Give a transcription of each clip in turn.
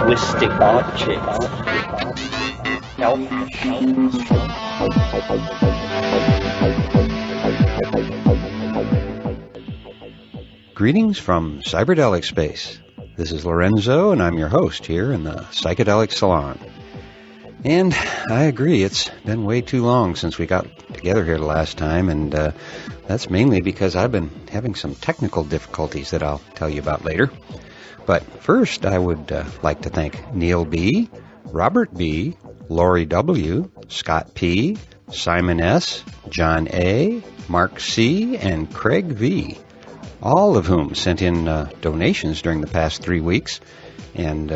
linguistic objects. Greetings from Cyberdelic Space. This is Lorenzo, and I'm your host here in the Psychedelic Salon. And I agree, it's been way too long since we got together here the last time, and that's mainly because I've been having some technical difficulties that I'll tell you about later. But first, I would like to thank Neil B., Robert B., Lori W., Scott P., Simon S., John A., Mark C., and Craig V., all of whom sent in donations during the past 3 weeks. And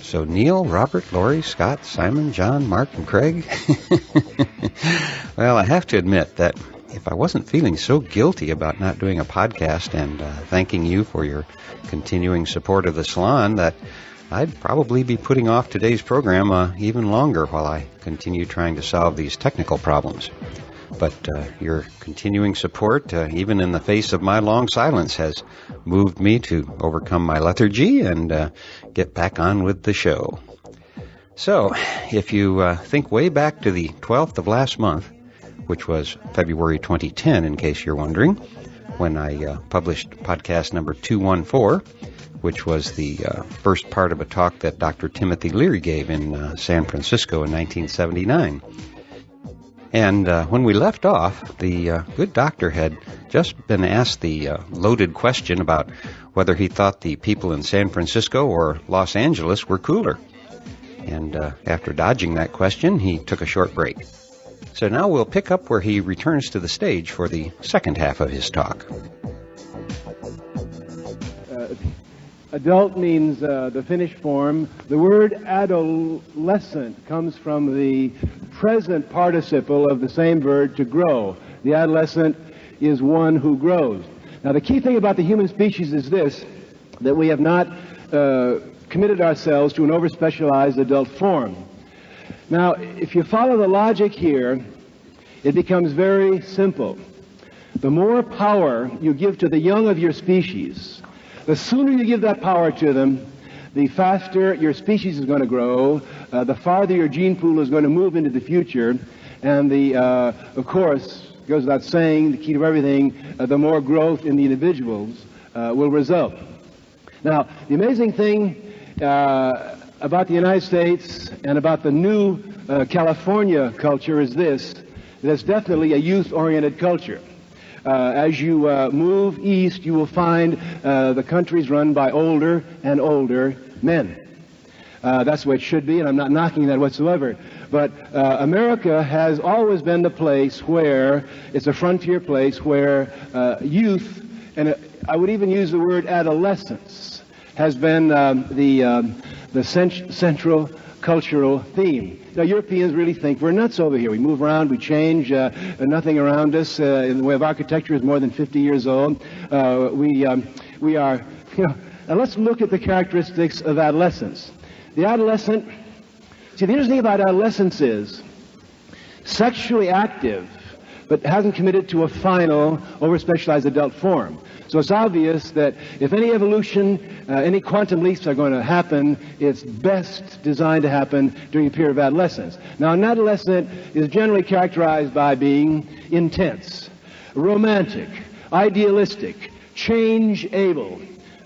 so Neil, Robert, Lori, Scott, Simon, John, Mark, and Craig. Well, I have to admit that if I wasn't feeling so guilty about not doing a podcast and thanking you for your continuing support of the salon, that I'd probably be putting off today's program even longer while I continue trying to solve these technical problems. But your continuing support, even in the face of my long silence, has moved me to overcome my lethargy and get back on with the show. So, if you think way back to the 12th of last month, which was February 2010, in case you're wondering, when I published podcast number 214, which was the first part of a talk that Dr. Timothy Leary gave in San Francisco in 1979. And when we left off, the good doctor had just been asked the loaded question about whether he thought the people in San Francisco or Los Angeles were cooler. And after dodging that question, he took a short break. So now we'll pick up where he returns to the stage for the second half of his talk. Adult means the Finnish form. The word adolescent comes from the present participle of the same verb to grow. The adolescent is one who grows. Now, the key thing about the human species is this, that we have not committed ourselves to an over-specialized adult form. Now, if you follow the logic here, it becomes very simple. The more power you give to the young of your species, the sooner you give that power to them, the faster your species is going to grow, the farther your gene pool is going to move into the future, and of course, goes without saying, the key to everything, the more growth in the individuals will result. Now, the amazing thing about the United States and about the new California culture is this, that it's definitely a youth-oriented culture. As you move east, you will find the country's run by older and older men. That's the way it should be, and I'm not knocking that whatsoever. But America has always been the place where, it's a frontier place where youth, and I would even use the word adolescence, has been the central cultural theme. Now, Europeans really think we're nuts over here. We move around, we change, nothing around us in the way of architecture is more than 50 years old. We are, now let's look at the characteristics of adolescence. The adolescent, see, the interesting thing about adolescence is sexually active, but hasn't committed to a final, over-specialized adult form. So it's obvious that if any evolution, any quantum leaps are going to happen, it's best designed to happen during a period of adolescence. Now, an adolescent is generally characterized by being intense, romantic, idealistic, change-able,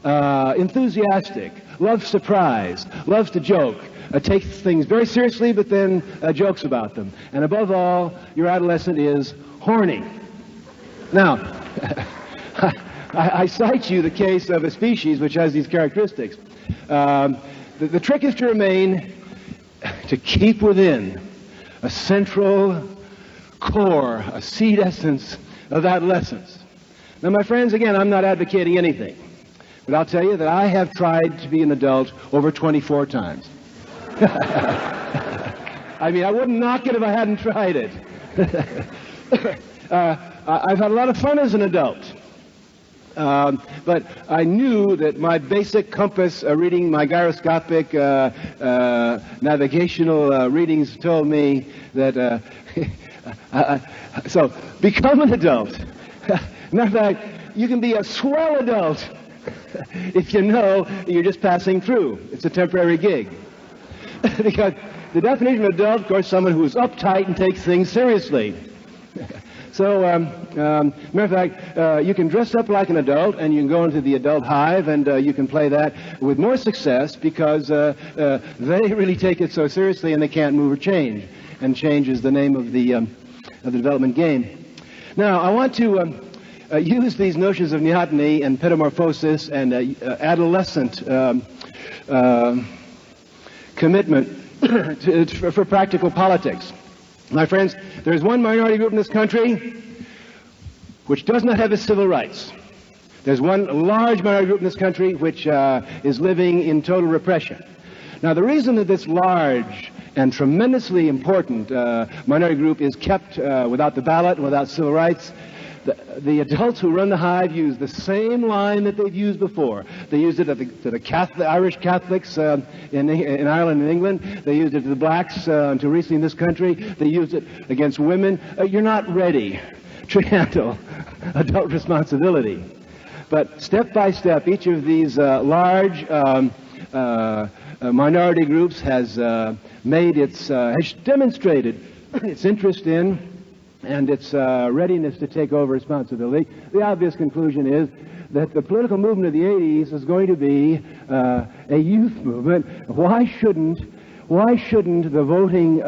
enthusiastic, loves surprise, loves to joke, takes things very seriously, but then jokes about them. And above all, your adolescent is horny. Now, I cite you the case of a species which has these characteristics. The trick is to remain, to keep within a central core, a seed essence of adolescence. Now, my friends, again, I'm not advocating anything, but I'll tell you that I have tried to be an adult over 24 times. I mean, I wouldn't knock it if I hadn't tried it. I've had a lot of fun as an adult. But I knew that my basic compass reading, my gyroscopic navigational readings told me that, so become an adult. Matter of fact, you can be a swell adult If you know, you're just passing through. It's a temporary gig. Because the definition of adult, of course, someone who's uptight and takes things seriously. So, matter of fact, you can dress up like an adult and you can go into the adult hive and you can play that with more success because they really take it so seriously and they can't move or change. And change is the name of the development game. Now, I want to use these notions of neoteny and pedomorphosis and adolescent commitment for practical politics. My friends, there is one minority group in this country which does not have its civil rights. There's one large minority group in this country which is living in total repression. Now, the reason that this large and tremendously important minority group is kept without the ballot and without civil rights, the adults who run the hive use the same line that they've used before. They used it to the Irish Catholics in Ireland and England. They used it to the blacks until recently in this country. They used it against women. You're not ready to handle adult responsibility. But step by step, each of these large minority groups has has demonstrated its interest in and its readiness to take over responsibility. The obvious conclusion is that the political movement of the 80s is going to be a youth movement. Why shouldn't the voting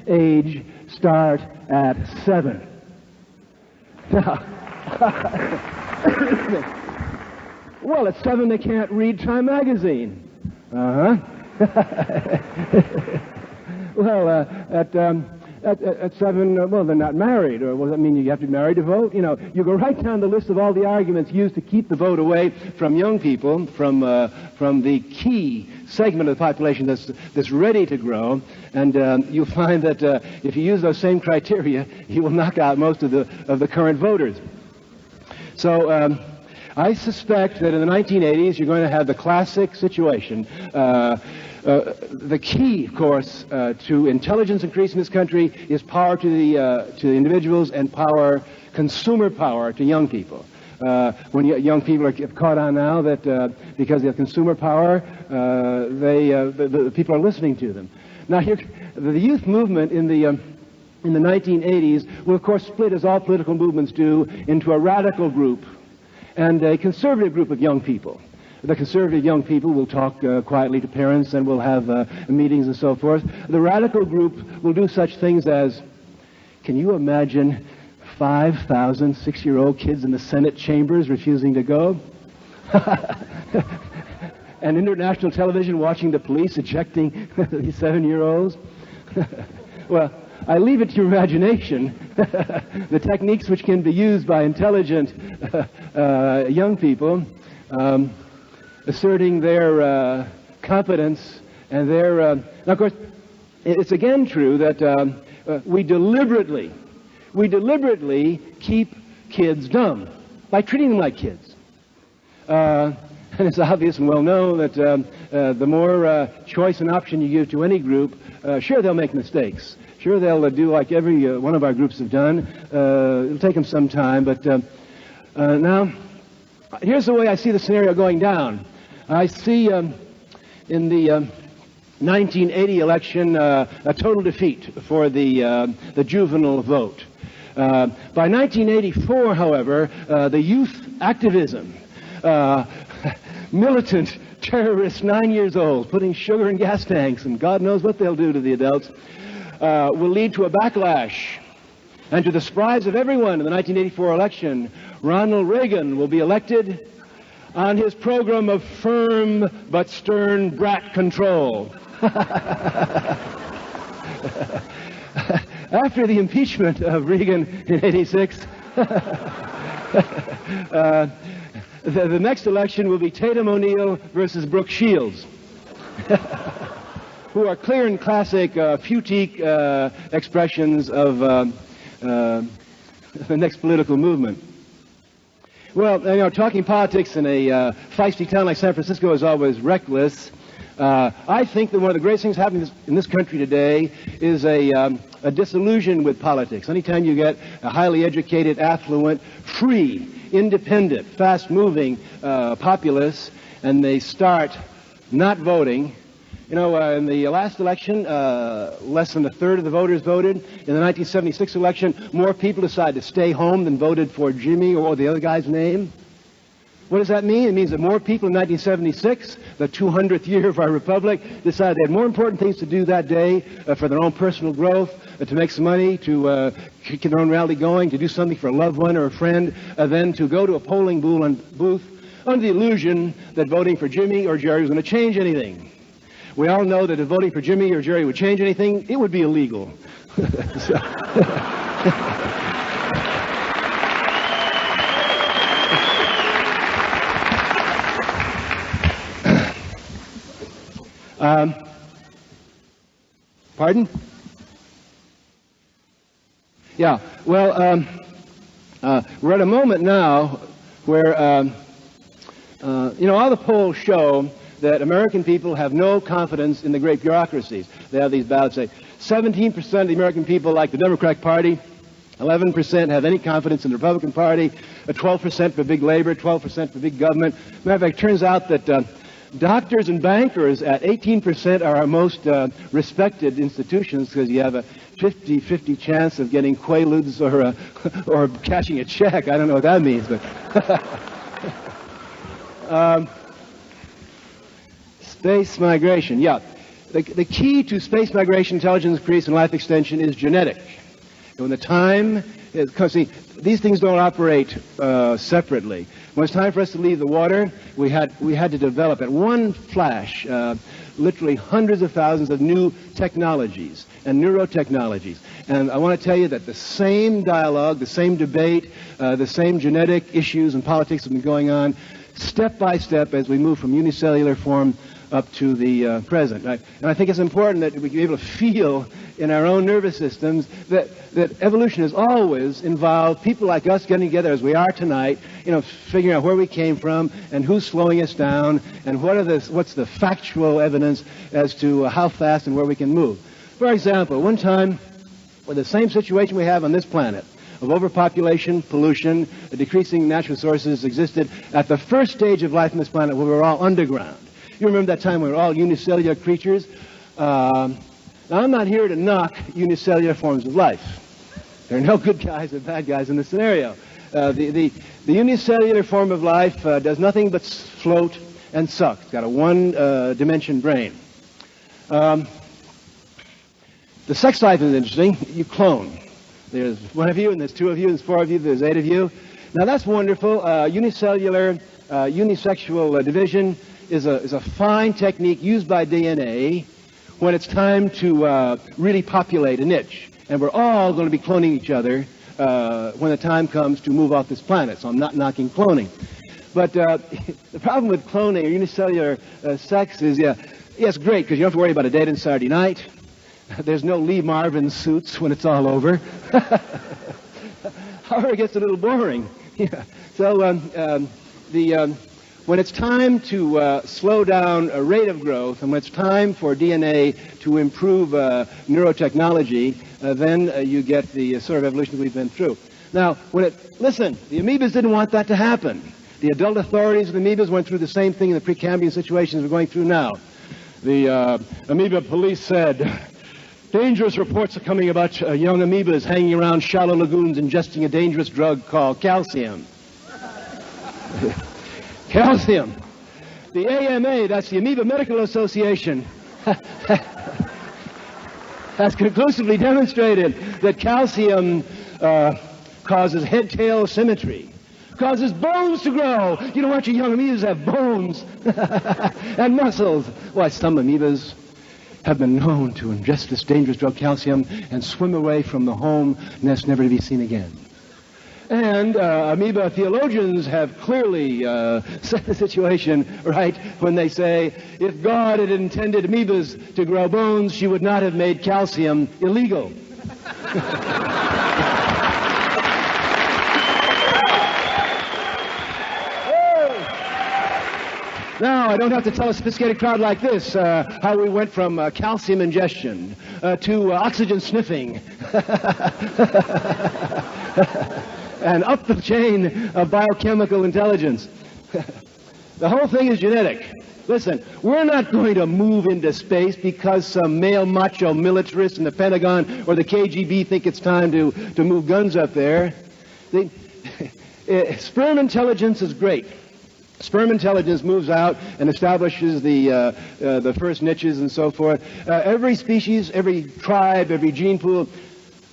age start at 7? Now, well, at 7 they can't read Time magazine. Well, at 7, well, they're not married. Or what does that mean? You have to be married to vote? You know, you go right down the list of all the arguments used to keep the vote away from young people, from the key segment of the population that's ready to grow, and you'll find that if you use those same criteria, you will knock out most of the current voters. So I suspect that in the 1980s you're going to have the classic situation. The key, of course, to intelligence increase in this country is power to the individuals and consumer power to young people. When young people are caught on now that because they have consumer power, the people are listening to them. Now, here, the youth movement in the 1980s will, of course, split, as all political movements do, into a radical group and a conservative group of young people. The conservative young people will talk quietly to parents and will have meetings and so forth. The radical group will do such things as, can you imagine 5,000 6-year-old kids in the Senate chambers refusing to go? And international television watching the police ejecting these 7-year-olds? Well, I leave it to your imagination, the techniques which can be used by intelligent young people, asserting their competence and their... Now, of course, it's again true that we deliberately keep kids dumb by treating them like kids. And it's obvious and well known that the more choice and option you give to any group, sure, they'll make mistakes. Sure, they'll do like every one of our groups have done. It'll take them some time, but now, here's the way I see the scenario going down. I see in the 1980 election a total defeat for the juvenile vote. By 1984, however, the youth activism, militant terrorists 9 years old, putting sugar in gas tanks, and God knows what they'll do to the adults, will lead to a backlash. And to the surprise of everyone in the 1984 election, Ronald Reagan will be elected on his program of firm but stern brat control. After the impeachment of Reagan in '86, the next election will be Tatum O'Neal versus Brooke Shields, who are clear and classic futique expressions of the next political movement. Well, you know, talking politics in a feisty town like San Francisco is always reckless, I think that one of the greatest things happening in this country today is a disillusion with politics. Anytime you get a highly educated, affluent, free, independent, fast-moving populace, and they start not voting. You know, in the last election, less than a third of the voters voted. In the 1976 election, more people decided to stay home than voted for Jimmy or the other guy's name. What does that mean? It means that more people in 1976, the 200th year of our republic, decided they had more important things to do that day for their own personal growth, to make some money, to keep their own rally going, to do something for a loved one or a friend, than to go to a polling booth under the illusion that voting for Jimmy or Jerry was going to change anything. We all know that if voting for Jimmy or Jerry would change anything, it would be illegal. Pardon? Yeah, well, we're at a moment now where, all the polls show that American people have no confidence in the great bureaucracies. They have these ballots say 17% of the American people like the Democratic Party, 11% have any confidence in the Republican Party, 12% for big labor, 12% for big government. Matter of fact, it turns out that doctors and bankers at 18% are our most respected institutions because you have a 50-50 chance of getting quaaludes or cashing a check. I don't know what that means, but space migration. Yeah, the key to space migration, intelligence increase, and life extension is genetic. And when the time is, because see, these things don't operate separately. When it's time for us to leave the water, we had to develop at one flash literally hundreds of thousands of new technologies and neurotechnologies. And I want to tell you that the same dialogue, the same debate, the same genetic issues and politics have been going on step by step as we move from unicellular form up to the present. And I think it's important that we be able to feel in our own nervous systems that evolution has always involved people like us getting together as we are tonight, figuring out where we came from and who's slowing us down and what's the factual evidence as to how fast and where we can move. For example, one time, with the same situation we have on this planet, of overpopulation, pollution, decreasing natural resources existed at the first stage of life on this planet where we were all underground. You remember that time we were all unicellular creatures? Now, I'm not here to knock unicellular forms of life. There are no good guys or bad guys in this scenario. The unicellular form of life does nothing but float and suck. It's got a one-dimension brain. The sex life is interesting. You clone. There's one of you, and there's two of you, there's four of you, there's 8 of you. Now, that's wonderful. Unicellular, unisexual division is a fine technique used by DNA when it's time to really populate a niche. And we're all going to be cloning each other when the time comes to move off this planet. So I'm not knocking cloning. But the problem with cloning or unicellular sex is, it's great because you don't have to worry about a date on Saturday night. There's no Lee Marvin suits when it's all over. However, it gets a little boring. Yeah. So when it's time to slow down a rate of growth, and when it's time for DNA to improve neurotechnology, then you get the sort of evolution we've been through. Now, listen, the amoebas didn't want that to happen. The adult authorities of the amoebas went through the same thing in the Precambrian situations we're going through now. The amoeba police said, dangerous reports are coming about young amoebas hanging around shallow lagoons ingesting a dangerous drug called calcium. Calcium. The AMA, that's the Amoeba Medical Association, has conclusively demonstrated that calcium causes head-tail symmetry, causes bones to grow. You don't want your young amoebas to have bones and muscles. Why, some amoebas have been known to ingest this dangerous drug calcium and swim away from the home nest never to be seen again. And amoeba theologians have clearly set the situation right when they say, if God had intended amoebas to grow bones, she would not have made calcium illegal. Now, I don't have to tell a sophisticated crowd like this how we went from calcium ingestion to oxygen sniffing and up the chain of biochemical intelligence. The whole thing is genetic. Listen, we're not going to move into space because some male macho militarists in the Pentagon or the KGB think it's time to move guns up there. Sperm intelligence is great. Sperm intelligence moves out and establishes the first niches and so forth. Every species, every tribe, every gene pool.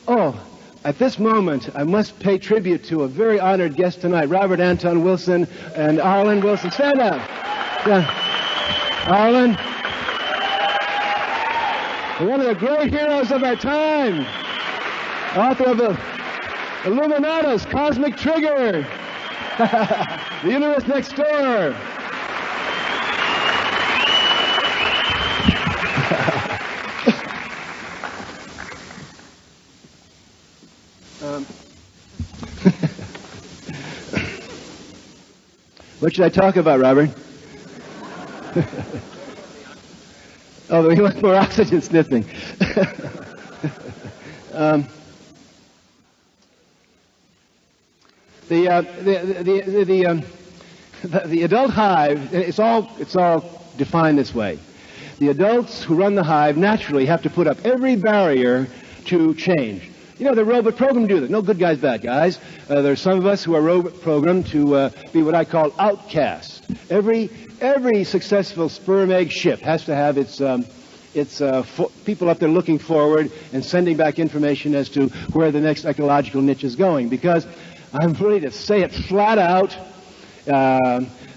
Oh, at this moment, I must pay tribute to a very honored guest tonight, Robert Anton Wilson and Arlen Wilson. Stand up. Arlen, one of the great heroes of our time, author of Illuminatus, Cosmic Trigger, The Universe Next Door. What should I talk about, Robert? Oh, we want more oxygen sniffing. The adult hive, it's all defined this way. The adults who run the hive naturally have to put up every barrier to change. You know, they're robot programmed to do that. No good guys, bad guys. There's some of us who are robot programmed to be what I call outcasts. Every successful sperm egg ship has to have its people up there looking forward and sending back information as to where the next ecological niche is going. Because I'm ready to say it flat out.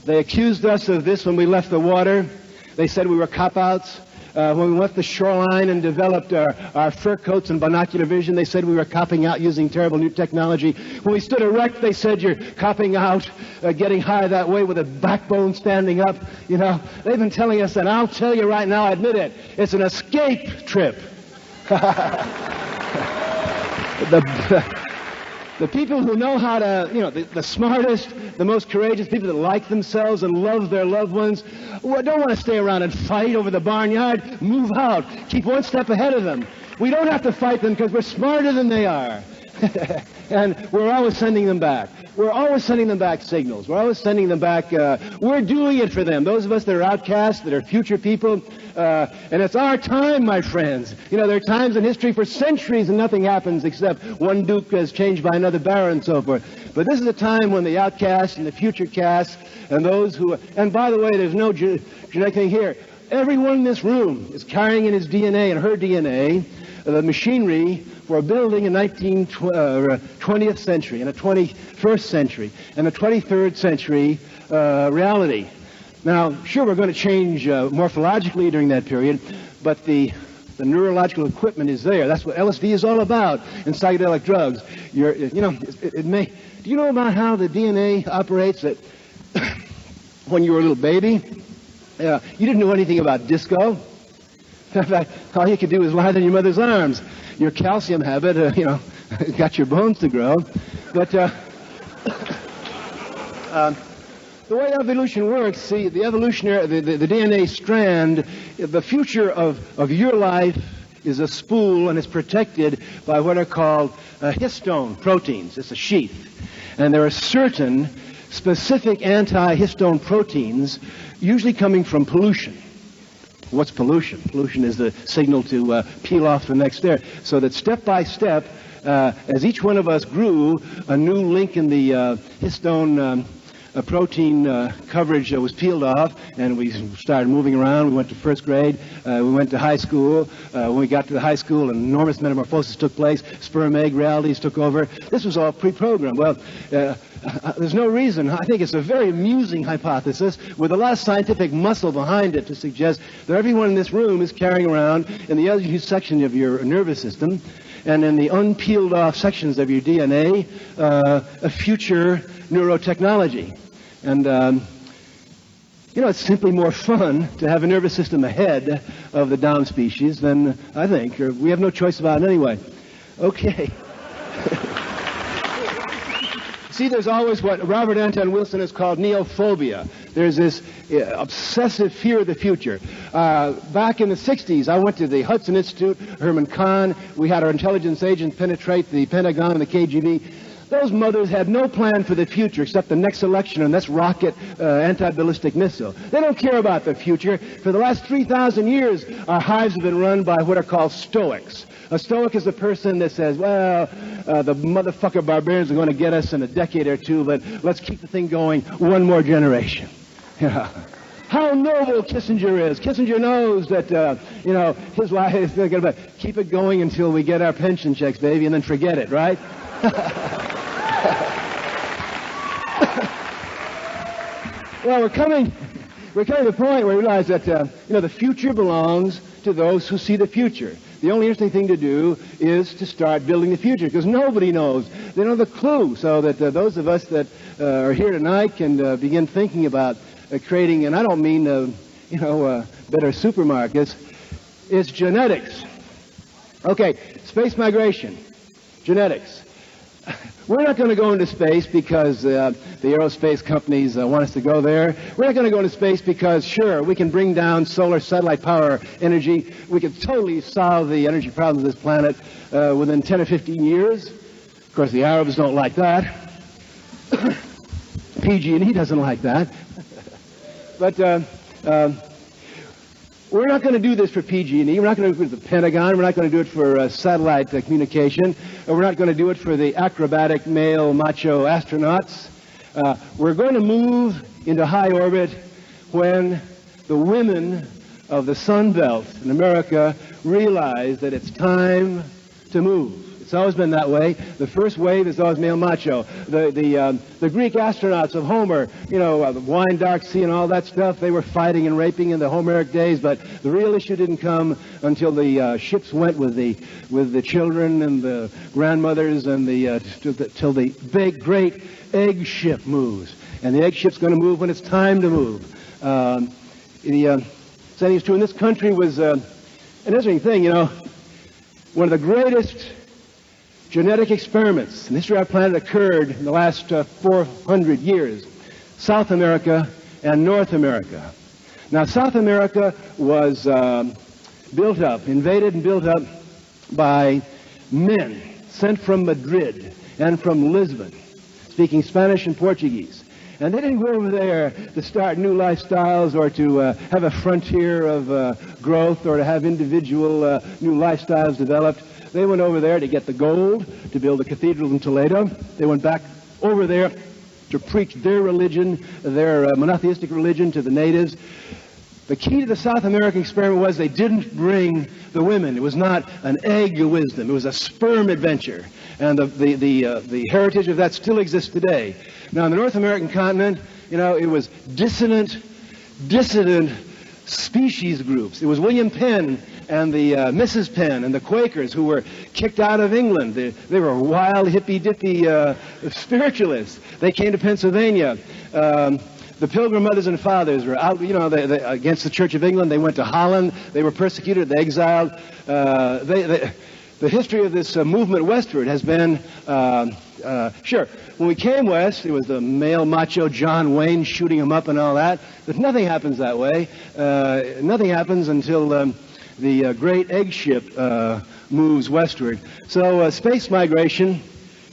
They accused us of this when we left the water. They said we were cop-outs. When we left the shoreline and developed our fur coats and binocular vision, they said we were copping out using terrible new technology. When we stood erect, they said you're copping out, getting high that way with a backbone standing up. You know, they've been telling us that. I'll tell you right now, I admit it, it's an escape trip. The people who know how to, you know, the smartest, the most courageous, people that like themselves and love their loved ones, don't want to stay around and fight over the barnyard. Move out. Keep one step ahead of them. We don't have to fight them because we're smarter than they are. And we're always sending them back. We're always sending them back signals. We're always sending them back. We're doing it for them. Those of us that are outcasts, that are future people. And it's our time, my friends. You know, there are times in history for centuries and nothing happens except one duke is changed by another baron and so forth. But this is a time when the outcasts and the future casts and those who... And by the way, there's no genetic thing here. Everyone in this room is carrying in his DNA and her DNA the machinery for building a 20th century and a 21st century and a 23rd century reality. Now, sure, we're going to change morphologically during that period, but the neurological equipment is there. That's what LSD is all about in psychedelic drugs. It may... Do you know about how the DNA operates? That when you were a little baby, you didn't know anything about disco. In fact, all you could do was lie in your mother's arms. Your calcium habit, got your bones to grow. But the way evolution works, see, the DNA strand, the future of your life is a spool and it's protected by what are called histone proteins. It's a sheath. And there are certain specific anti-histone proteins usually coming from pollution. What's pollution? Pollution is the signal to peel off the next air. So that step by step, as each one of us grew, a new link in the histone protein coverage was peeled off, and we started moving around. We went to first grade. We went to high school. When we got to the high school, an enormous metamorphosis took place. Sperm egg realities took over. This was all pre-programmed. Well, there's no reason. I think it's a very amusing hypothesis with a lot of scientific muscle behind it to suggest that everyone in this room is carrying around in the other section of your nervous system and in the unpeeled off sections of your DNA a future neurotechnology. And, it's simply more fun to have a nervous system ahead of the down species than, I think, or we have no choice about it anyway. Okay. See, there's always what Robert Anton Wilson has called neophobia. There's this obsessive fear of the future. Back in the 60s, I went to the Hudson Institute, Herman Kahn. We had our intelligence agents penetrate the Pentagon and the KGB. Those mothers had no plan for the future except the next election and this rocket anti-ballistic missile. They don't care about the future. For the last 3,000 years, our hives have been run by what are called Stoics. A Stoic is a person that says, well, the motherfucker barbarians are going to get us in a decade or two, but let's keep the thing going one more generation. Yeah. How noble Kissinger is. Kissinger knows that, his life is going to keep it going until we get our pension checks, baby, and then forget it, right? Well, we're coming to the point where we realize that, the future belongs to those who see the future. The only interesting thing to do is to start building the future, because nobody knows. They don't have the clue, so that those of us that are here tonight can begin thinking about creating, and I don't mean, better supermarkets. It's genetics. Okay, space migration, genetics. We're not going to go into space because the aerospace companies want us to go there. We're not going to go into space because, sure, we can bring down solar satellite power energy. We can totally solve the energy problems of this planet within 10 or 15 years. Of course, the Arabs don't like that. PG&E doesn't like that. But we're not going to do this for PG&E. We're not going to do it for the Pentagon. We're not going to do it for satellite communication. We're not going to do it for the acrobatic male macho astronauts. We're going to move into high orbit when the women of the Sun Belt in America realize that it's time to move. It's always been that way. The first wave is always male macho. The Greek astronauts of Homer, the wine dark sea and all that stuff, they were fighting and raping in the Homeric days, but the real issue didn't come until the ships went with the children and the grandmothers and till the big, great egg ship moves. And the egg ship's going to move when it's time to move. Same thing is true in this country was an interesting thing, one of the greatest genetic experiments in the history of our planet occurred in the last 400 years. South America and North America. Now, South America was invaded and built up by men sent from Madrid and from Lisbon, speaking Spanish and Portuguese. And they didn't go over there to start new lifestyles or to have a frontier of growth or to have individual new lifestyles developed. They went over there to get the gold, to build a cathedral in Toledo. They went back over there to preach their religion, their monotheistic religion to the natives. The key to the South American experiment was they didn't bring the women. It was not an egg wisdom. It was a sperm adventure. And the heritage of that still exists today. Now, in the North American continent, it was dissident species groups. It was William Penn and the Mrs. Penn and the Quakers who were kicked out of England. They were wild, hippy-dippy spiritualists. They came to Pennsylvania. The Pilgrim Mothers and Fathers were out, against the Church of England. They went to Holland. They were persecuted. They exiled. The history of this movement westward has been, sure, when we came west, it was the male macho John Wayne shooting him up and all that. But nothing happens that way. Nothing happens until the great egg ship moves westward. So space migration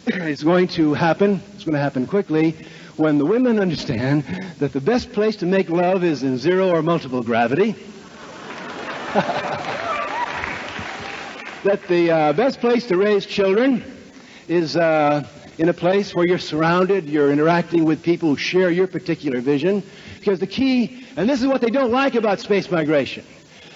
is going to happen. It's going to happen quickly when the women understand that the best place to make love is in zero or multiple gravity. That the best place to raise children is in a place where you're surrounded, you're interacting with people who share your particular vision. Because the key, and this is what they don't like about space migration,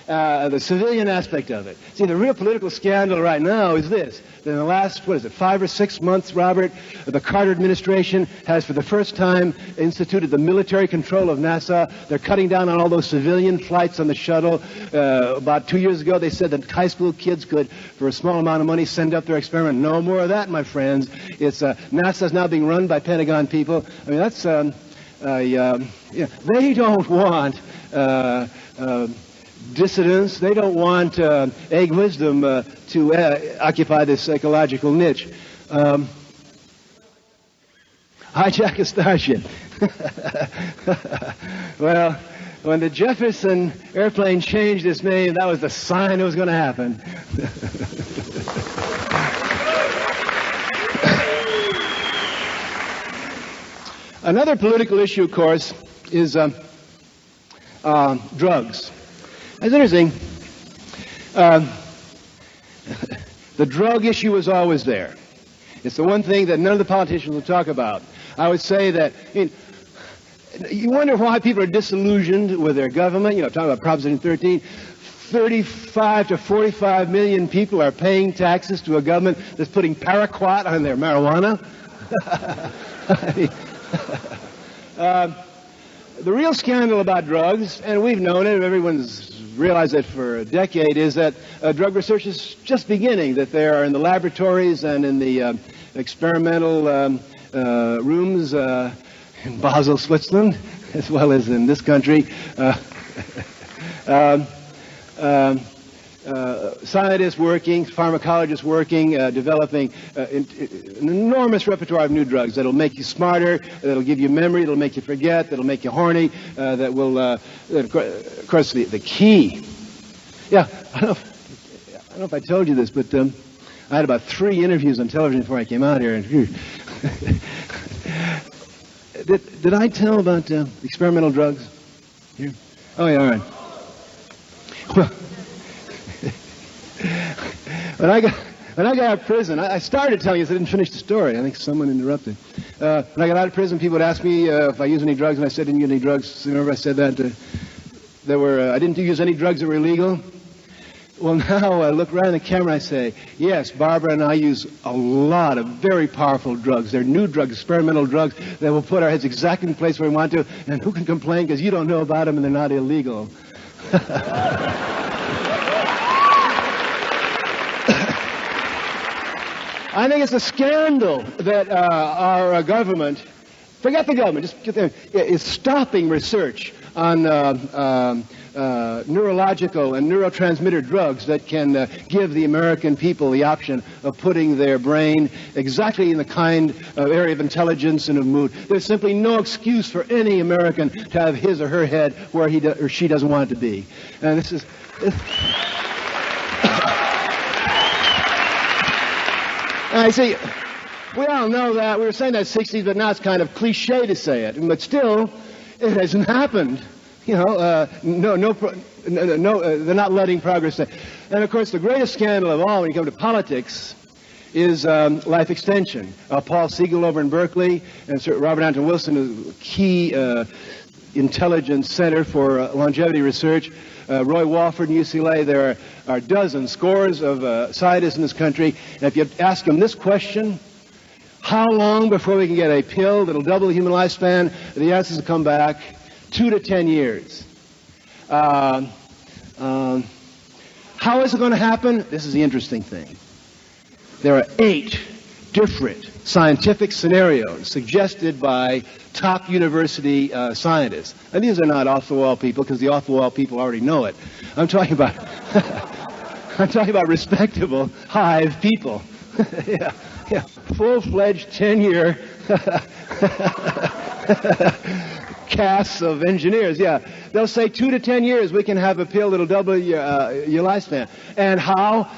the civilian aspect of it. See, the real political scandal right now is this. That in the last, 5 or 6 months, Robert, the Carter administration has for the first time instituted the military control of NASA. They're cutting down on all those civilian flights on the shuttle. About 2 years ago, they said that high school kids could, for a small amount of money, send up their experiment. No more of that, my friends. It's NASA's now being run by Pentagon people. I mean, that's they don't want dissidents. They don't want egg wisdom to occupy this psychological niche. hijack a starship. Well, when the Jefferson airplane changed its name, that was the sign it was going to happen. Another political issue, of course, is drugs. That's interesting. The drug issue is always there. It's the one thing that none of the politicians will talk about. I would say that, you wonder why people are disillusioned with their government. Talking about Proposition 13, 35 to 45 million people are paying taxes to a government that's putting paraquat on their marijuana. The real scandal about drugs, and we've known it, everyone's realized it for a decade, is that drug research is just beginning, that they are in the laboratories and in the experimental rooms in Basel, Switzerland, as well as in this country. Scientists working, pharmacologists working, developing an enormous repertoire of new drugs that'll make you smarter, that'll give you memory, that'll make you forget, that'll make you horny, that will, of course, the key. Yeah, I don't know if I told you this, but I had about 3 interviews on television before I came out here. Did I tell about experimental drugs? Here? Oh, yeah, all right. Well, when I got out of prison, I started telling you this, I didn't finish the story. I think someone interrupted. When I got out of prison, people would ask me if I use any drugs, and I said I didn't use any drugs. Remember I said that? I didn't use any drugs that were illegal. Well, now I look right in the camera and I say, yes, Barbara and I use a lot of very powerful drugs. They're new drugs, experimental drugs that will put our heads exactly in the place where we want to, and who can complain because you don't know about them and they're not illegal. I think it's a scandal that our government, forget the government, just get there, is stopping research on neurological and neurotransmitter drugs that can give the American people the option of putting their brain exactly in the kind of area of intelligence and of mood. There's simply no excuse for any American to have his or her head where he or she doesn't want it to be. And this is... I see, we all know that. We were saying that in the 60s, but now it's kind of cliche to say it. But still, it hasn't happened. They're not letting progress. And of course, the greatest scandal of all when you come to politics is life extension. Paul Siegel over in Berkeley and Sir Robert Anton Wilson, a key intelligence center for longevity research. Roy Walford in UCLA. There are dozens, scores of scientists in this country. And if you ask them this question, how long before we can get a pill that'll double the human lifespan, the answers will come back 2 to 10 years. How is it going to happen? This is the interesting thing. There are 8 different scientific scenarios suggested by top university scientists. And these are not off-the-wall people, because the off-the-wall people already know it. I'm talking about respectable hive people. Yeah. Full-fledged 10-year casts of engineers. Yeah, they'll say 2 to 10 years we can have a pill that'll double your lifespan. And how?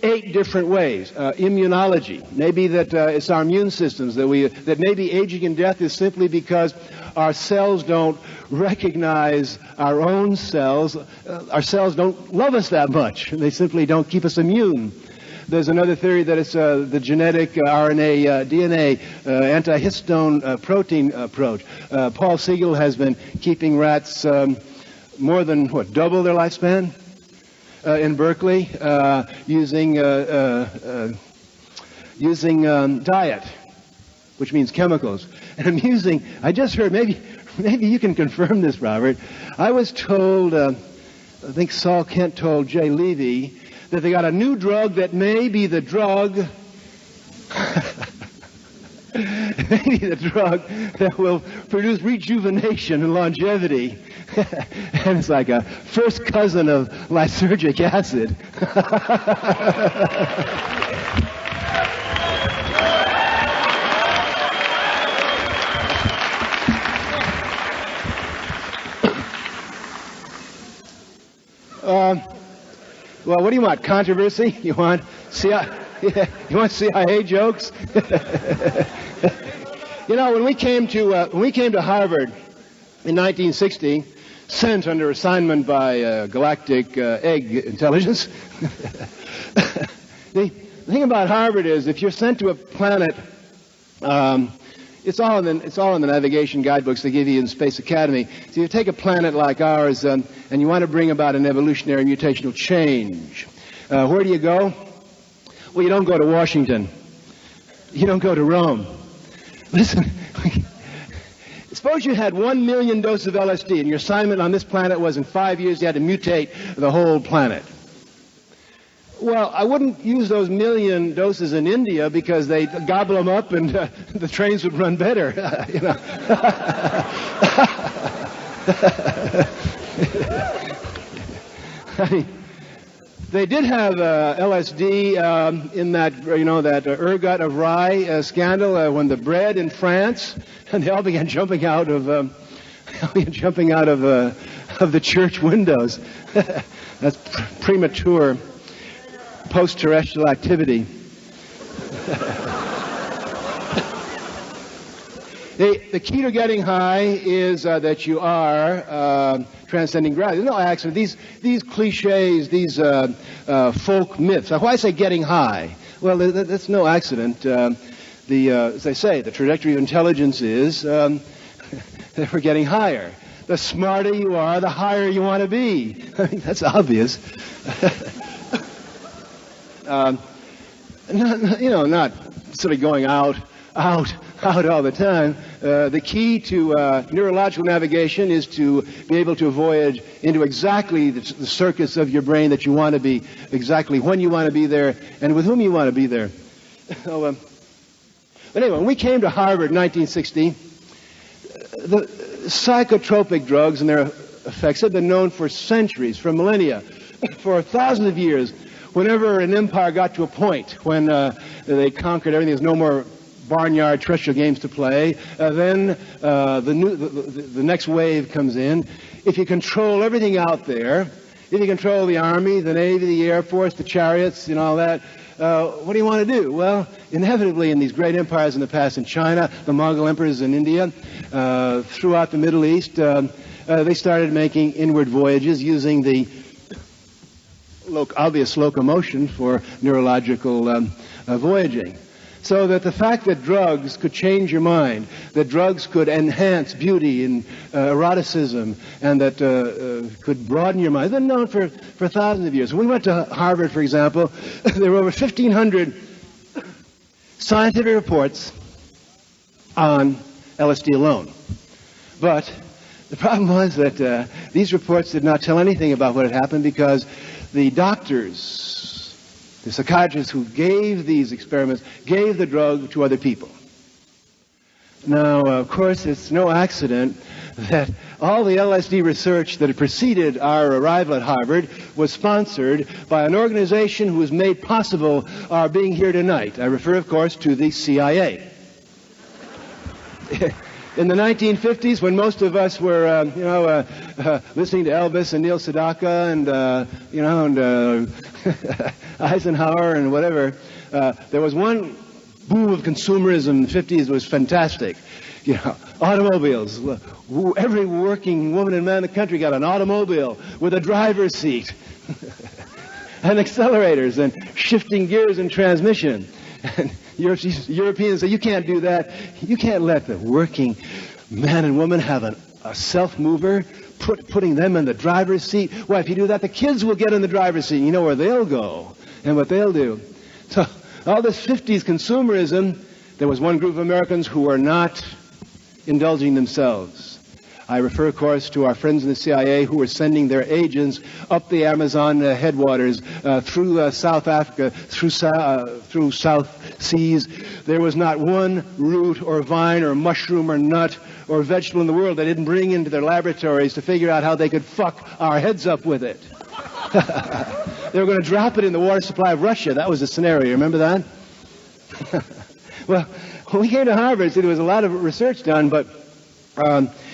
8 different ways. Immunology. Maybe that it's our immune systems that maybe aging and death is simply because our cells don't recognize our own cells. Our cells don't love us that much. They simply don't keep us immune. There's another theory that it's the genetic RNA, DNA, antihistone protein approach. Paul Siegel has been keeping rats more than, double their lifespan? In Berkeley, using diet, which means chemicals. And I just heard, maybe you can confirm this, Robert. I was told, I think Saul Kent told Jay Levy, that they got a new drug that may be the drug, maybe the drug that will produce rejuvenation and longevity. And it's like a first cousin of lysergic acid. Well, what do you want? Controversy? You want you want CIA jokes? You know, when we came to Harvard in 1960, sent under assignment by Galactic Egg Intelligence. The thing about Harvard is, if you're sent to a planet, it's all in the navigation guidebooks they give you in Space Academy. So you take a planet like ours, and you want to bring about an evolutionary mutational change. Where do you go? Well, you don't go to Washington. You don't go to Rome. Listen. Suppose you had 1 million doses of LSD, and your assignment on this planet was in 5 years you had to mutate the whole planet. Well, I wouldn't use those 1 million doses in India because they'd gobble them up and the trains would run better. You know. I mean, they did have LSD in that, that ergot of rye scandal when the bread in France, and they all began jumping out of the church windows. That's premature post-terrestrial activity. The key to getting high is that you are transcending gravity. There's no accident. These cliches, these folk myths. Why I say getting high? Well, that's no accident. As they say, the trajectory of intelligence is that we're getting higher. The smarter you are, the higher you want to be. I mean, that's obvious. Not sort of going out all the time. The key to neurological navigation is to be able to voyage into exactly the circuits of your brain that you want to be, exactly when you want to be there, and with whom you want to be there. So, but anyway, when we came to Harvard in 1960, the psychotropic drugs and their effects have been known for centuries, for millennia, for thousands of years. Whenever an empire got to a point when they conquered everything, there's no more barnyard terrestrial games to play, then the next wave comes in. If you control everything out there, if you control the Army, the Navy, the Air Force, the chariots, and all that, what do you want to do? Well, inevitably in these great empires in the past, in China, the Mongol emperors in India, throughout the Middle East, they started making inward voyages using the obvious locomotion for neurological voyaging. So that the fact that drugs could change your mind, that drugs could enhance beauty and eroticism, and that could broaden your mind, has been known for thousands of years. When we went to Harvard, for example, there were over 1,500 scientific reports on LSD alone. But the problem was that these reports did not tell anything about what had happened because the doctors, the psychiatrists who gave these experiments, gave the drug to other people. Now, of course, it's no accident that all the LSD research that had preceded our arrival at Harvard was sponsored by an organization who has made possible our being here tonight. I refer, of course, to the CIA. In the 1950s, when most of us were, listening to Elvis and Neil Sedaka and Eisenhower and whatever, there was one boom of consumerism in the 50s that was fantastic. Automobiles. Every working woman and man in the country got an automobile with a driver's seat and accelerators and shifting gears and transmission. And Europeans say, you can't do that. You can't let the working man and woman have a self-mover, putting them in the driver's seat. Well, if you do that, the kids will get in the driver's seat. You know where they'll go and what they'll do. So all this 50s consumerism, there was one group of Americans who were not indulging themselves. I refer, of course, to our friends in the CIA who were sending their agents up the Amazon headwaters, through South Africa, through South Seas. There was not one root or vine or mushroom or nut or vegetable in the world they didn't bring into their laboratories to figure out how they could fuck our heads up with it. They were going to drop it in the water supply of Russia. That was the scenario. Remember that? Well, when we came to Harvard, there was a lot of research done, but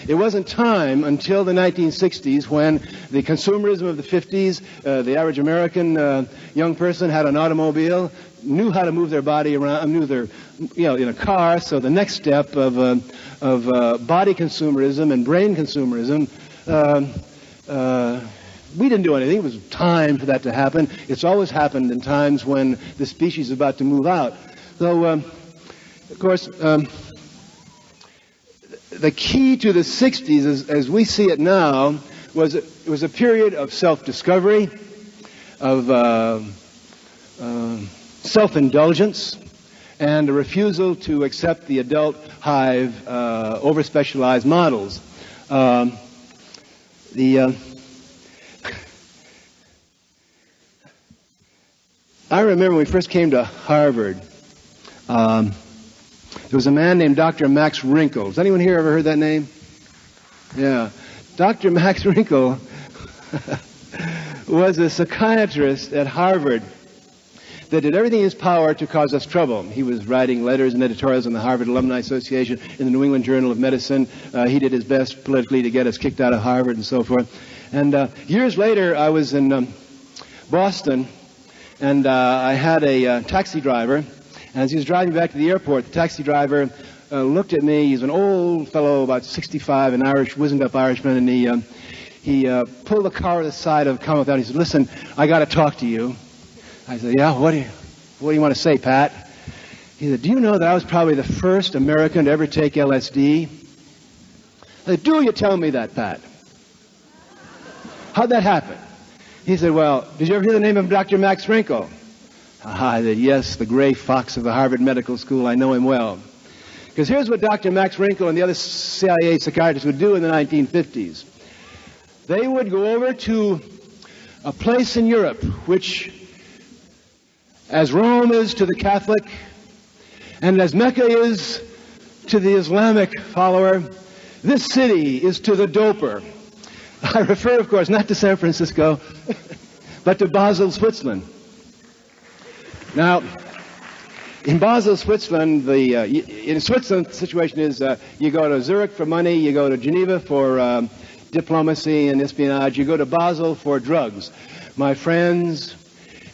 It wasn't time until the 1960s when the consumerism of the 50s, the average American young person had an automobile, knew how to move their body around, knew their, in a car. So the next step of body consumerism and brain consumerism, we didn't do anything. It was time for that to happen. It's always happened in times when the species is about to move out. So, of course, the key to the 60s, as we see it now, was it was a period of self-discovery, of self-indulgence, and a refusal to accept the adult hive over-specialized models. I remember when we first came to Harvard, there was a man named Dr. Max Wrinkle. Has anyone here ever heard that name? Yeah. Dr. Max Wrinkle was a psychiatrist at Harvard that did everything in his power to cause us trouble. He was writing letters and editorials in the Harvard Alumni Association, in the New England Journal of Medicine. He did his best politically to get us kicked out of Harvard and so forth. And years later, I was in Boston, and I had a taxi driver. As he was driving back to the airport, the taxi driver looked at me. He's an old fellow, about 65, an Irish, wizened-up Irishman, and he pulled the car to the side of the common without. He said, "Listen, I got to talk to you." I said, "Yeah, what do you want to say, Pat?" He said, "Do you know that I was probably the first American to ever take LSD?" I said, "Do you tell me that, Pat? How'd that happen?" He said, "Well, did you ever hear the name of Dr. Max Wrinkle?" I said, "Yes, the gray fox of the Harvard Medical School. I know him well." Because here's what Dr. Max Wrinkle and the other CIA psychiatrists would do in the 1950s. They would go over to a place in Europe which, as Rome is to the Catholic, and as Mecca is to the Islamic follower, this city is to the doper. I refer, of course, not to San Francisco, but to Basel, Switzerland. Now, in Basel, Switzerland, in Switzerland, the situation is you go to Zurich for money, you go to Geneva for diplomacy and espionage, you go to Basel for drugs. My friends,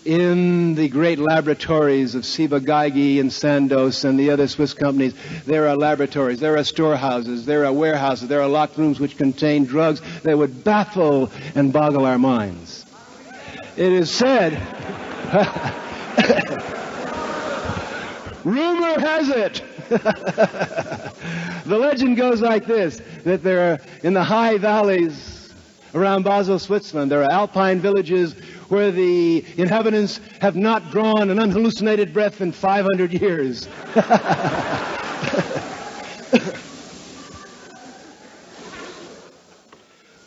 in the great laboratories of Ciba-Geigy and Sandoz and the other Swiss companies, there are laboratories, there are storehouses, there are warehouses, there are locked rooms which contain drugs that would baffle and boggle our minds. It is said... Rumor has it, the legend goes like this, that there are, in the high valleys around Basel, Switzerland, there are alpine villages where the inhabitants have not drawn an unhallucinated breath in 500 years.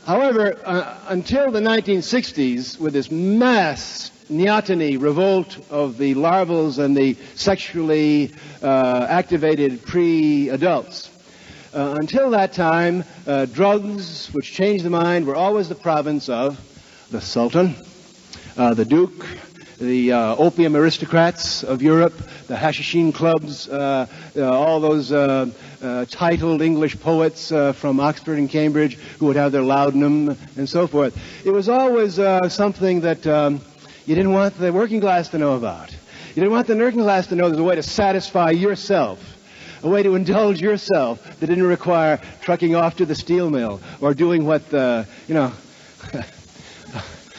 However, until the 1960s, with this mass neoteny revolt of the larvals and the sexually activated pre-adults. Until that time, drugs which changed the mind were always the province of the Sultan, the Duke, the opium aristocrats of Europe, the Hashishin clubs, all those titled English poets from Oxford and Cambridge who would have their laudanum and so forth. It was always something that you didn't want the working class to know about. You didn't want the working class to know there's a way to satisfy yourself, a way to indulge yourself that didn't require trucking off to the steel mill or doing what,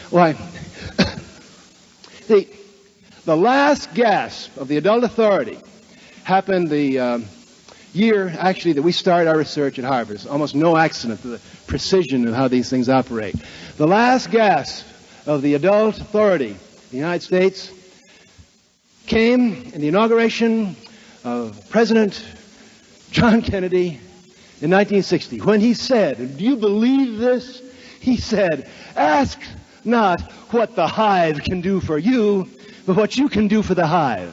why, the last gasp of the adult authority happened the year, actually, that we started our research at Harvard. It's almost no accident to the precision of how these things operate. The last gasp of the adult authority in the United States came in the inauguration of President John Kennedy in 1960, when he said, do you believe this? He said, ask not what the hive can do for you, but what you can do for the hive.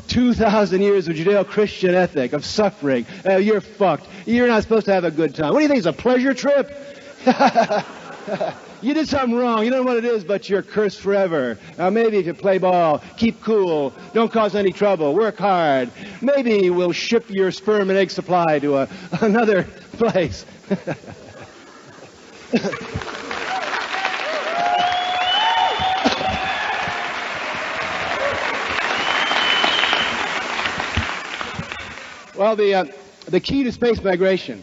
2,000 years of Judeo-Christian ethic, of suffering. You're fucked. You're not supposed to have a good time. What do you think, it's a pleasure trip? you did something wrong. You don't know what it is, but you're cursed forever. Maybe if you play ball, keep cool, don't cause any trouble, work hard. Maybe we'll ship your sperm and egg supply to another place. Well, the key to space migration,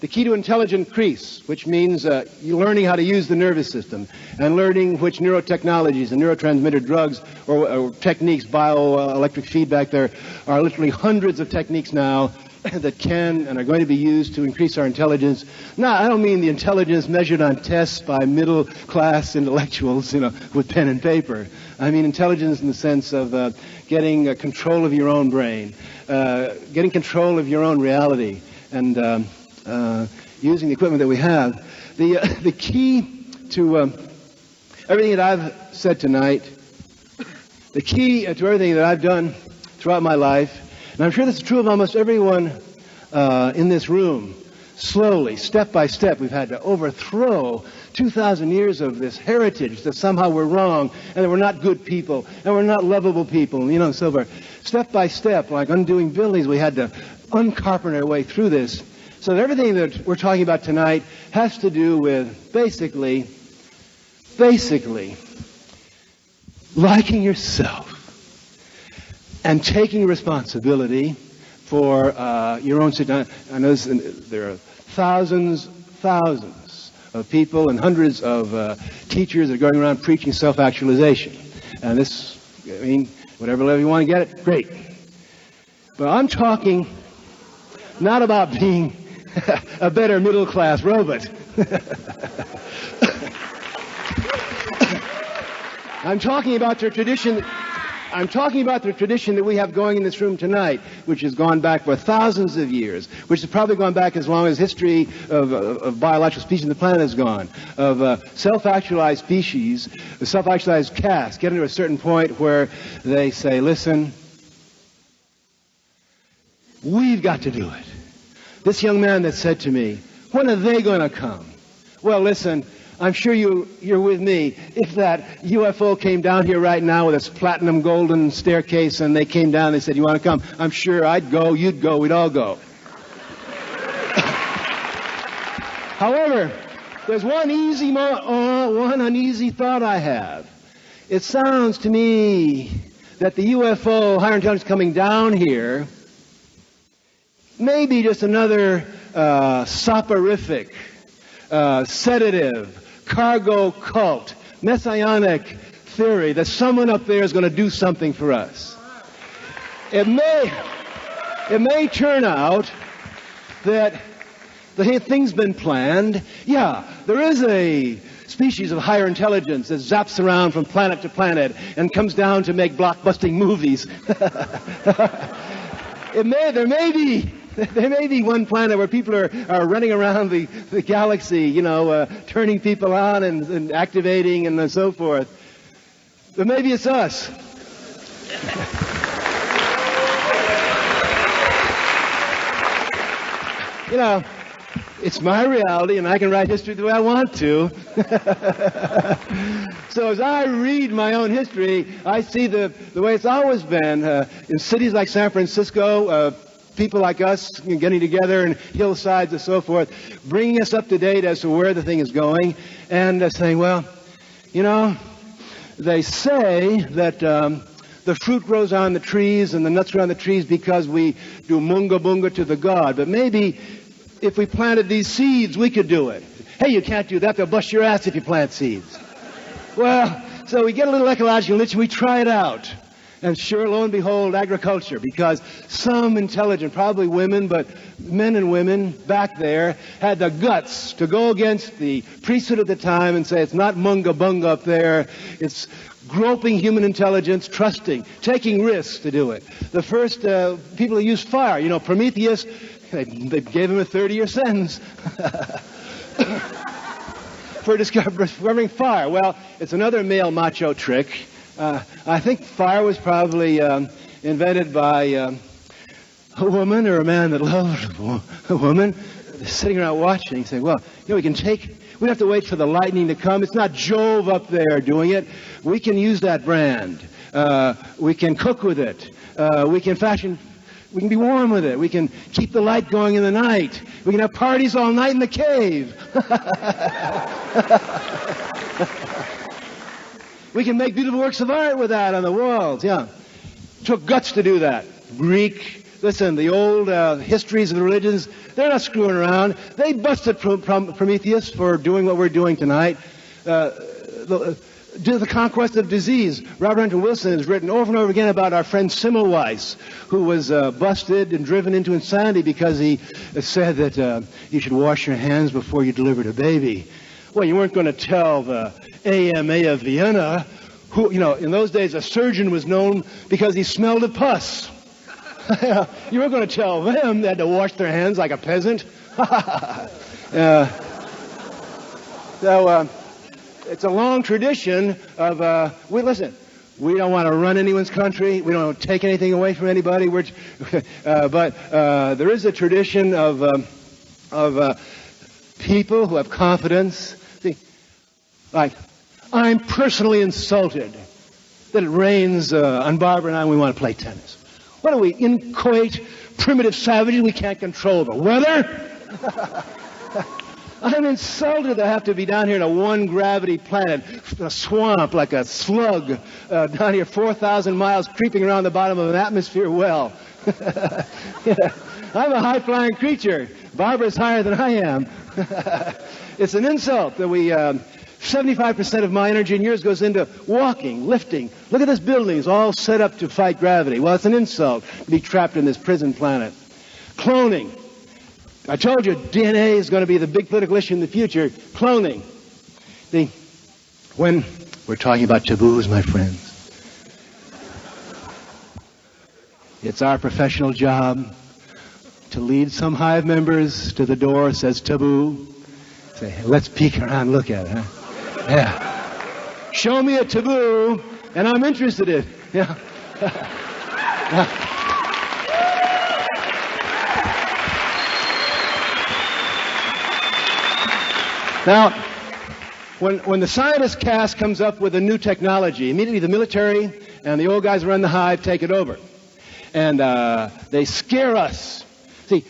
the key to intelligent increase, which means you learning how to use the nervous system and learning which neurotechnologies and neurotransmitter drugs or techniques, bioelectric feedback, there are literally hundreds of techniques now that can and are going to be used to increase our intelligence. Now, I don't mean the intelligence measured on tests by middle-class intellectuals, with pen and paper. I mean intelligence in the sense of getting control of your own brain, getting control of your own reality, and using the equipment that we have. The key to everything that I've said tonight, the key to everything that I've done throughout my life, and I'm sure this is true of almost everyone in this room, slowly, step by step, we've had to overthrow 2,000 years of this heritage that somehow we're wrong and that we're not good people and we're not lovable people, and so forth. Step by step, like undoing buildings, we had to uncarpenter our way through this. So that everything that we're talking about tonight has to do with basically liking yourself and taking responsibility for your own situation. I know there are thousands of people and hundreds of teachers that are going around preaching self-actualization. And this, whatever level you want to get it, great. But I'm talking not about being a better middle-class robot. I'm talking about the tradition. I'm talking about the tradition that we have going in this room tonight, which has gone back for thousands of years, which has probably gone back as long as history of biological species on the planet has gone, of self-actualized species, self-actualized castes, getting to a certain point where they say, listen, we've got to do it. This young man that said to me, when are they going to come? Well, listen, I'm sure you're with me. If that UFO came down here right now with its platinum golden staircase and they came down and they said, you want to come? I'm sure I'd go, you'd go, we'd all go. However, there's one uneasy thought I have. It sounds to me that the UFO, higher intelligence coming down here, may be just another soporific, sedative, cargo cult, messianic theory that someone up there is going to do something for us. It may turn out that the thing's been planned. Yeah, there is a species of higher intelligence that zaps around from planet to planet and comes down to make blockbusting movies. There may be one planet where people are running around the galaxy, turning people on and activating and so forth. But maybe it's us. It's my reality, and I can write history the way I want to. So as I read my own history, I see the way it's always been. In cities like San Francisco, people like us getting together in hillsides and so forth, bringing us up to date as to where the thing is going, and saying, well, they say that the fruit grows on the trees and the nuts grow on the trees because we do munga bunga to the god. But maybe if we planted these seeds, we could do it. Hey, you can't do that. They'll bust your ass if you plant seeds. Well, so we get a little ecological niche and we try it out. And sure, lo and behold, agriculture, because some intelligent, probably women, but men and women back there had the guts to go against the priesthood at the time and say it's not munga bunga up there, it's groping human intelligence, trusting, taking risks to do it. The first people who used fire, Prometheus, they gave him a 30-year sentence for discovering fire. Well, it's another male macho trick. I think fire was probably invented by a woman or a man that loved a woman, sitting around watching, saying, well, we can take We don't have to wait for the lightning to come. It's not Jove up there doing it. We can use that brand. We can cook with it. We can be warm with it. We can keep the light going in the night. We can have parties all night in the cave. We can make beautiful works of art with that on the walls. Yeah. It took guts to do that. Greek, listen, the old histories of the religions, they're not screwing around. They busted Prometheus for doing what we're doing tonight. The conquest of disease. Robert Hunter Wilson has written over and over again about our friend Semmelweis, who was busted and driven into insanity because he said that you should wash your hands before you delivered a baby. Well, you weren't going to tell the AMA of Vienna, who, in those days a surgeon was known because he smelled of pus. You weren't going to tell them they had to wash their hands like a peasant. It's a long tradition of, listen, we don't want to run anyone's country. We don't take anything away from anybody. But there is a tradition of people who have confidence. See, like, I'm personally insulted that it rains on Barbara and I and we want to play tennis. What are we, inchoate, primitive savages? We can't control the weather? I'm insulted to have to be down here in a one-gravity planet, a swamp like a slug, down here 4,000 miles creeping around the bottom of an atmosphere well. I'm a high-flying creature. Barbara's higher than I am. It's an insult that 75% of my energy and yours goes into walking, lifting. Look at this building. It's all set up to fight gravity. Well, it's an insult to be trapped in this prison planet. Cloning. I told you DNA is going to be the big political issue in the future. Cloning. When we're talking about taboos, my friends, it's our professional job to lead some hive members to the door that says taboo. Say, hey, let's peek around and look at it, huh? Yeah. Show me a taboo, and I'm interested in it. Yeah. Now, when the scientist caste comes up with a new technology, immediately the military and the old guys who run the hive take it over. And they scare us. See,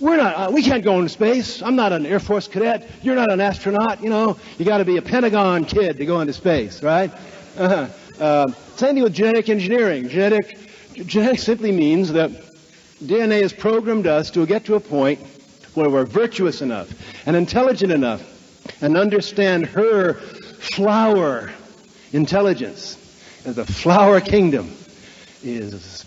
we can't go into space. I'm not an Air Force cadet. You're not an astronaut. You got to be a Pentagon kid to go into space, right? Same thing with genetic engineering. Genetic simply means that DNA has programmed us to get to a point where we're virtuous enough and intelligent enough and understand her flower intelligence. And the flower kingdom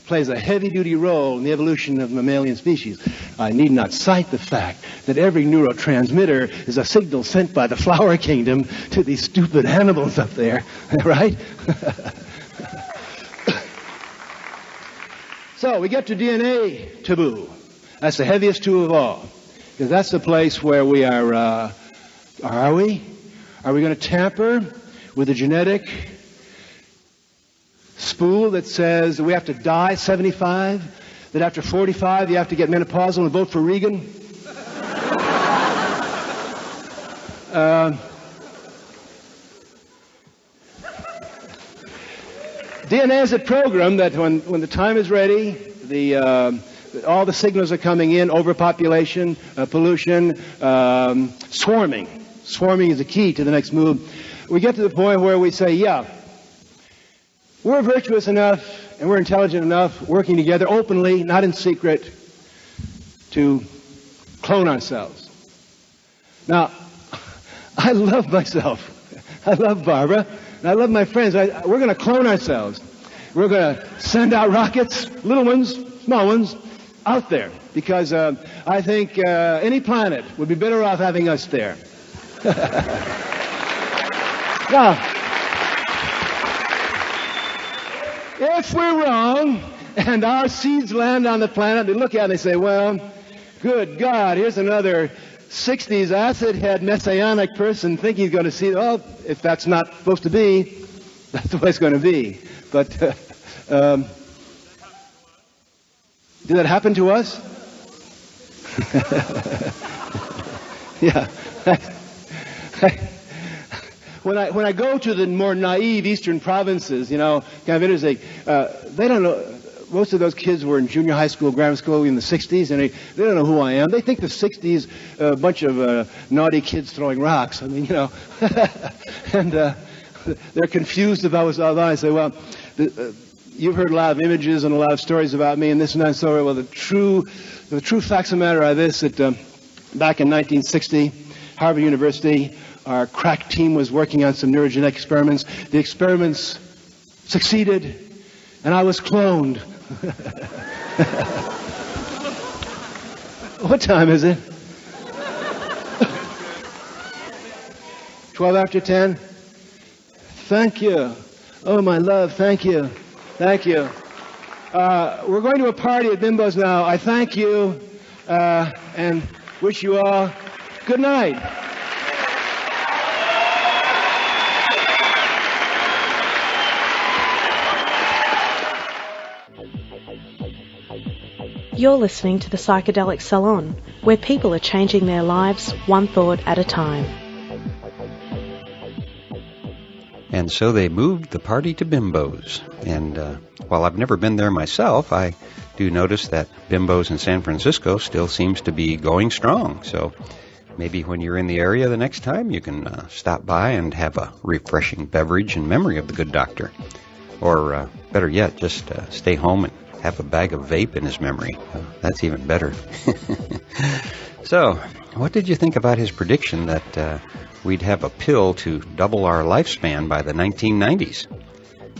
plays a heavy-duty role in the evolution of mammalian species. I need not cite the fact that every neurotransmitter is a signal sent by the flower kingdom to these stupid animals up there, right? So we get to DNA taboo. That's the heaviest tool of all, because that's the place where we are we? Are we going to tamper with the genetic spool that says that we have to die 75, that after 45 you have to get menopausal and vote for Reagan? DNA is a program that when the time is ready, all the signals are coming in: overpopulation, pollution, swarming. Swarming is the key to the next move. We get to the point where we say, yeah, we're virtuous enough and we're intelligent enough, working together openly, not in secret, to clone ourselves. Now, I love myself. I love Barbara. And I love my friends. We're going to clone ourselves. We're going to send out rockets, little ones, small ones, out there. Because I think any planet would be better off having us there. Now, if we're wrong and our seeds land on the planet, they look at it and they say, well, good God, here's another 60s acid head messianic person thinking he's going to see, well, if that's not supposed to be, that's the way it's going to be. But did that happen to us? Yeah. When I go to the more naive eastern provinces, kind of interesting, they don't know. Most of those kids were in junior high school, grammar school in the 60s, and they don't know who I am. They think the 60s, a bunch of naughty kids throwing rocks. I mean, and they're confused about what's all that. I say, well, you've heard a lot of images and a lot of stories about me and this and that. So, well, the true facts of the matter are this, that back in 1960, Harvard University, our crack team was working on some neurogenetic experiments. The experiments succeeded, and I was cloned. What time is it? 12 after 10? Thank you. Oh, my love, thank you. Thank you. We're going to a party at Bimbo's now. I thank you and wish you all good night. You're listening to the Psychedelic Salon, where people are changing their lives one thought at a time. And so they moved the party to Bimbo's. And while I've never been there myself, I do notice that Bimbo's in San Francisco still seems to be going strong. So maybe when you're in the area the next time, you can stop by and have a refreshing beverage in memory of the good doctor. Or better yet, just stay home and have a bag of vape in his memory. That's even better. So, what did you think about his prediction that we'd have a pill to double our lifespan by the 1990s?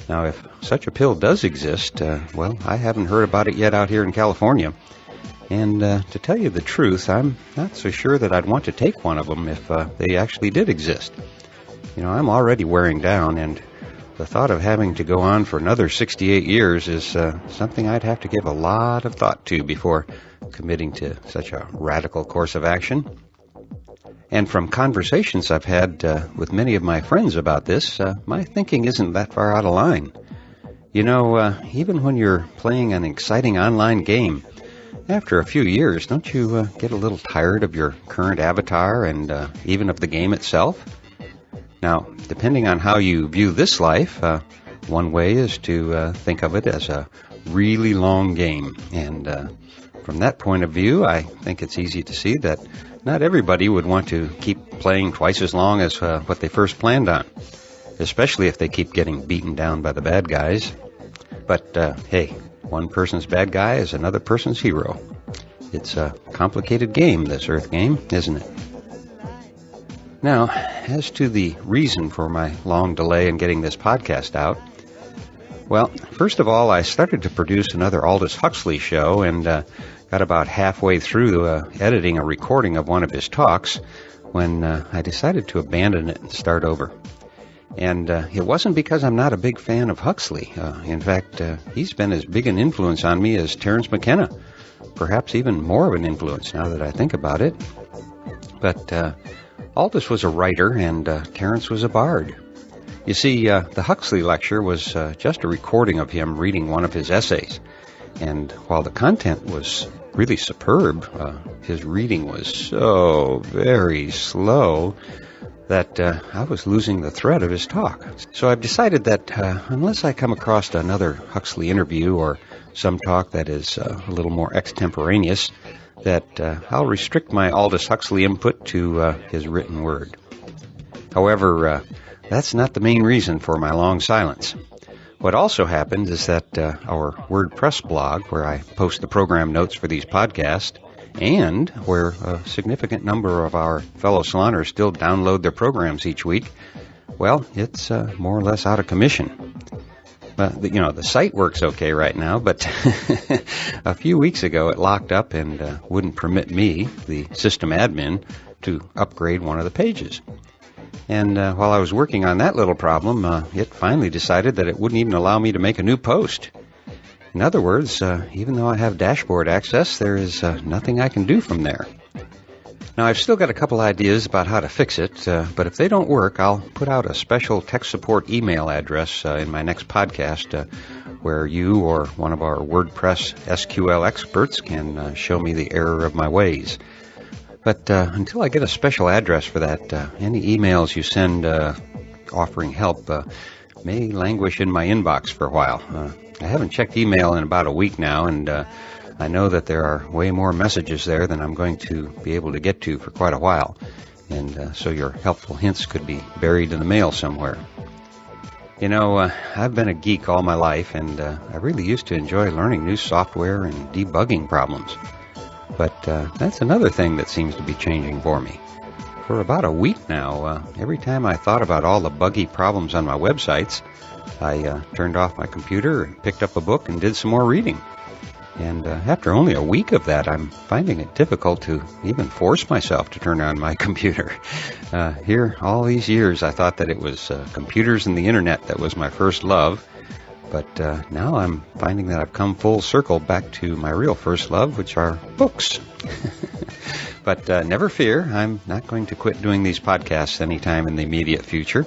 Now, if such a pill does exist, well, I haven't heard about it yet out here in California. And to tell you the truth, I'm not so sure that I'd want to take one of them if they actually did exist. I'm already wearing down, and the thought of having to go on for another 68 years is something I'd have to give a lot of thought to before committing to such a radical course of action. And from conversations I've had with many of my friends about this, my thinking isn't that far out of line. Even when you're playing an exciting online game, after a few years, don't you get a little tired of your current avatar and even of the game itself? Now, depending on how you view this life, one way is to think of it as a really long game. And from that point of view, I think it's easy to see that not everybody would want to keep playing twice as long as what they first planned on, especially if they keep getting beaten down by the bad guys. But, hey, one person's bad guy is another person's hero. It's a complicated game, this Earth game, isn't it? Now, as to the reason for my long delay in getting this podcast out, well, first of all, I started to produce another Aldous Huxley show and got about halfway through editing a recording of one of his talks when I decided to abandon it and start over. And it wasn't because I'm not a big fan of Huxley. In fact, he's been as big an influence on me as Terence McKenna, perhaps even more of an influence now that I think about it. But Aldous was a writer and Terence was a bard. You see, the Huxley lecture was just a recording of him reading one of his essays. And while the content was really superb, his reading was so very slow that I was losing the thread of his talk. So I've decided that unless I come across another Huxley interview or some talk that is a little more extemporaneous, that I'll restrict my Aldous Huxley input to his written word. However, that's not the main reason for my long silence. What also happened is that our WordPress blog, where I post the program notes for these podcasts, and where a significant number of our fellow saloners still download their programs each week, well, it's more or less out of commission. The site works okay right now, but a few weeks ago it locked up and wouldn't permit me, the system admin, to upgrade one of the pages. And while I was working on that little problem, it finally decided that it wouldn't even allow me to make a new post. In other words, even though I have dashboard access, there is nothing I can do from there. Now, I've still got a couple ideas about how to fix it, but if they don't work, I'll put out a special tech support email address in my next podcast where you or one of our WordPress SQL experts can show me the error of my ways. But until I get a special address for that, any emails you send offering help may languish in my inbox for a while. I haven't checked email in about a week now, and I know that there are way more messages there than I'm going to be able to get to for quite a while. And so your helpful hints could be buried in the mail somewhere. You know, I've been a geek all my life, and I really used to enjoy learning new software and debugging problems. But that's another thing that seems to be changing for me. For about a week now, every time I thought about all the buggy problems on my websites, I turned off my computer and picked up a book and did some more reading. And after only a week of that, I'm finding it difficult to even force myself to turn on my computer. Here, all these years, I thought that it was computers and the internet that was my first love. But now I'm finding that I've come full circle back to my real first love, which are books. But never fear, I'm not going to quit doing these podcasts anytime in the immediate future,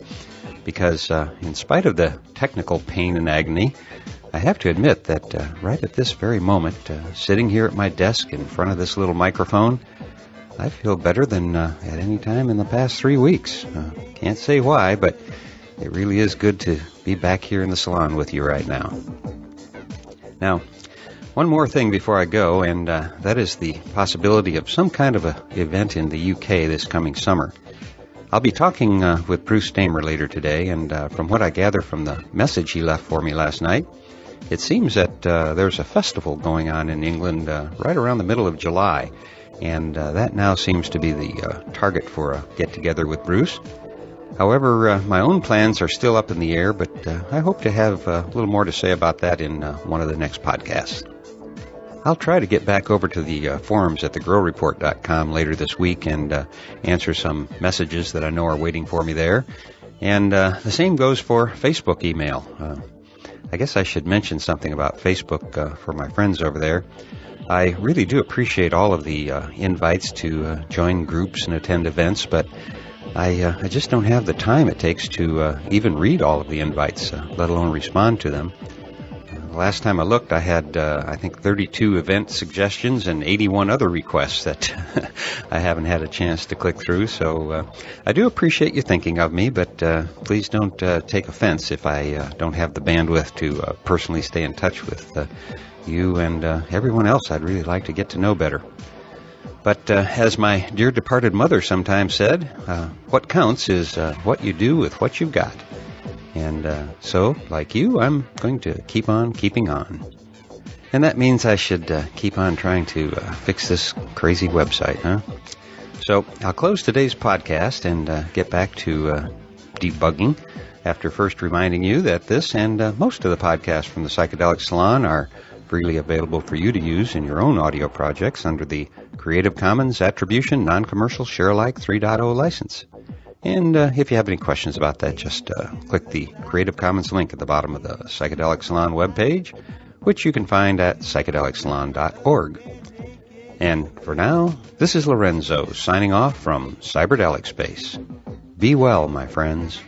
because in spite of the technical pain and agony, I have to admit that right at this very moment, sitting here at my desk in front of this little microphone, I feel better than at any time in the past 3 weeks. Can't say why, but it really is good to be back here in the salon with you right now. Now, one more thing before I go, and that is the possibility of some kind of an event in the UK this coming summer. I'll be talking with Bruce Damer later today, and from what I gather from the message he left for me last night, it seems that there's a festival going on in England right around the middle of July, and that now seems to be the target for a get-together with Bruce. However, my own plans are still up in the air, but I hope to have a little more to say about that in one of the next podcasts. I'll try to get back over to the forums at thegrowreport.com later this week and answer some messages that I know are waiting for me there. And the same goes for Facebook email. I guess I should mention something about Facebook for my friends over there. I really do appreciate all of the invites to join groups and attend events, but I just don't have the time it takes to even read all of the invites, let alone respond to them. Last time I looked, I had, I think, 32 event suggestions and 81 other requests that I haven't had a chance to click through. So I do appreciate you thinking of me, but please don't take offense if I don't have the bandwidth to personally stay in touch with you and everyone else I'd really like to get to know better. But as my dear departed mother sometimes said, what counts is what you do with what you've got. And so, like you, I'm going to keep on keeping on. And that means I should keep on trying to fix this crazy website, huh? So I'll close today's podcast and get back to debugging after first reminding you that this and most of the podcasts from the Psychedelic Salon are freely available for you to use in your own audio projects under the Creative Commons Attribution Non-Commercial Share-alike 3.0 license. And if you have any questions about that, just click the Creative Commons link at the bottom of the Psychedelic Salon webpage, which you can find at psychedelicsalon.org. And for now, this is Lorenzo signing off from Cyberdelic Space. Be well, my friends.